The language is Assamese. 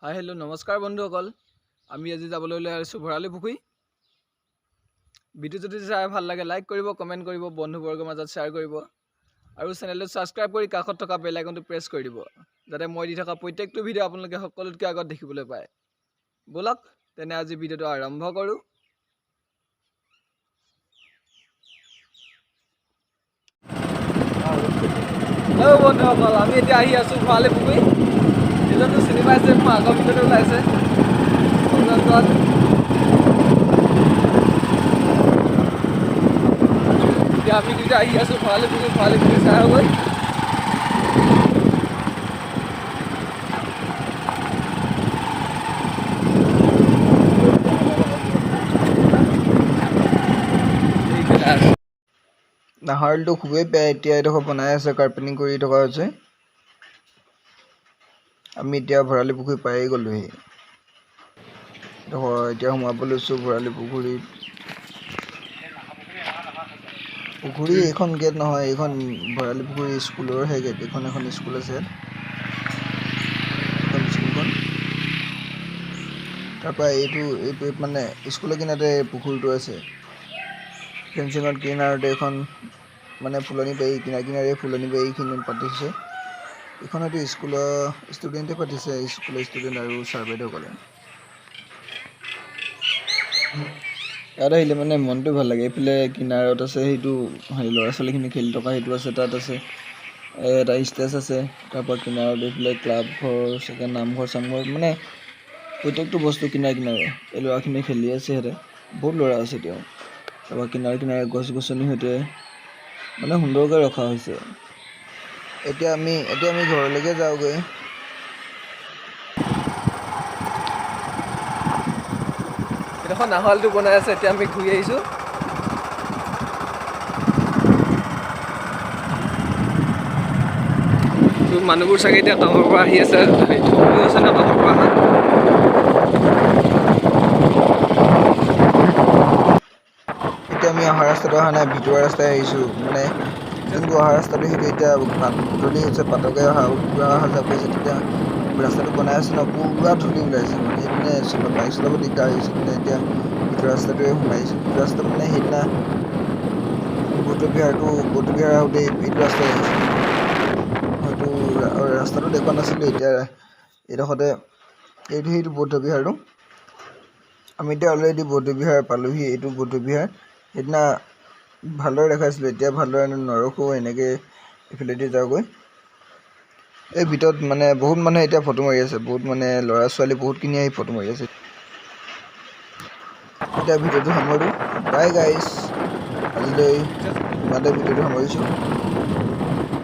हाय हेलो नमस्कार बंधुসকল আমি আজি যাবলৈ লৈ আহিছো ভৰালি পুখুৰী ভিডিও যদি চাই ভাল লাগে লাইক কৰিব কমেন্ট কৰিব বন্ধুবৰ্গৰ মাজত শ্বেয়াৰ কৰিব আৰু চেনেলটো সাবস্ক্ৰাইব কৰি কাষত থকা বেল আইকনটো প্ৰেছ কৰি দিব যাতে মই দি থকা প্ৰত্যেকটো ভিডিও আপোনালোকে সকলোতকৈ আগত দেখিবলৈ পায় বলক তেনে আজি ভিডিওটো আৰম্ভ কৰো হেল্ল বন্ধুসকল আমি এতিয়া আহি আছো ভৰালি পুখুৰী এজনটো চিনি পাইছে মই আগৰ ভিডিওটো ওলাইছে আমি দুটা আহি আছো ভৰালি পুখুৰী চাই গৈ নাহৰটো খুবেই বেয়া এতিয়া এডোখৰ বনাই আছে কাৰ্পেটিং কৰি থকা হৈছে আমি এতিয়া ভৰালি পুখুৰী পাই গ'লোহি এতিয়া সোমাব লৈছোঁ ভৰালি পুখুৰী এইখন গেট নহয় এইখন ভৰালি পুখুৰী স্কুলৰহে গেট এখন স্কুল আছে স্কুলখন তাৰপৰা এইটো মানে স্কুলৰ কিনাৰতে পুখুৰীটো আছে ফেঞ্চিঙৰ কিনাৰতে এখন মানে ফুলনি বাৰী কিনাৰে ফুলনি বাৰীখিনি পাতিছে এইখন হয়তো স্কুলৰ ষ্টুডেণ্টে পাতিছে স্কুলৰ ষ্টুডেণ্ট আৰু ছাৰ বাইদেউসকলে ইয়াত আহিলে মানে মনটো ভাল লাগে এইফালে কিনাৰত আছে সেইটো ল'ৰা ছোৱালীখিনি খেলি থকা সেইটো আছে তাত আছে এটা ষ্টেজ আছে তাৰপৰা কিনাৰত এইফালে ক্লাব ঘৰ চাগে নামঘৰ চামঘৰ মানে প্ৰত্যেকটো বস্তু কিনাৰে এই ল'ৰাখিনি খেলি আছে সিহঁতে বহুত ল'ৰা আছে তেওঁ তাৰপৰা কিনাৰে গছ গছনিৰ সৈতে মানে সুন্দৰকৈ ৰখা হৈছে এতিয়া আমি ঘৰলৈকে যাওঁগৈ এইডোখৰ নাহৰটো বনাই আছে এতিয়া আমি ঘূৰি আহিছোঁ মানুহবোৰ চাগে এতিয়া কামৰ পৰা আহি আছে আছে ন কামৰ পৰা এতিয়া আমি অহা ৰাস্তাটো অহা নাই ভিতৰুৱা ৰাস্তাই আহিছোঁ মানে যোনটো অহা ৰাস্তাটো সেইটো এতিয়া ধূলি হৈছে পাতকে অহা যোৱা কৰিছে তেতিয়া ৰাস্তাটো বনাই আছে ন পুৰা ধূলি ওলাইছে মানে সেইপিনে বাইক চলাব দিগদাৰ হৈছে মানে এতিয়া ভিতৰুৱা ৰাস্তাটোৱে সোমাইছোঁ ভিতৰুৱা ৰাস্তা মানে সেইদিনা বৌদ্ধ বিহাৰ আহোঁতে এইটো ৰাস্তাই আহিছোঁ হয়তো ৰাস্তাটো দেখুওৱা নাছিলোঁ এতিয়া এইডোখৰতে সেইটো বৌদ্ধ বিহাৰটো আমি এতিয়া অলৰেডি বৌদ্ধ বিহাৰ পালোহি এইটো বৌদ্ধ বিহাৰ সেইদিনা ভালদৰে দেখাইছিলোঁ এতিয়া ভালদৰে নৰখোঁ এনেকৈ এইফালেদি যাওঁগৈ এই ভিতৰত মানে বহুত মানুহে এতিয়া ফটো মাৰি আছে বহুত মানে ল'ৰা ছোৱালী বহুতখিনি আহি ফটো মাৰি আছে এতিয়া ভিডিঅ'টো সামৰোঁ বাই গাইজ আজিলৈ ইমানতে ভিডিঅ'টো সামৰিছোঁ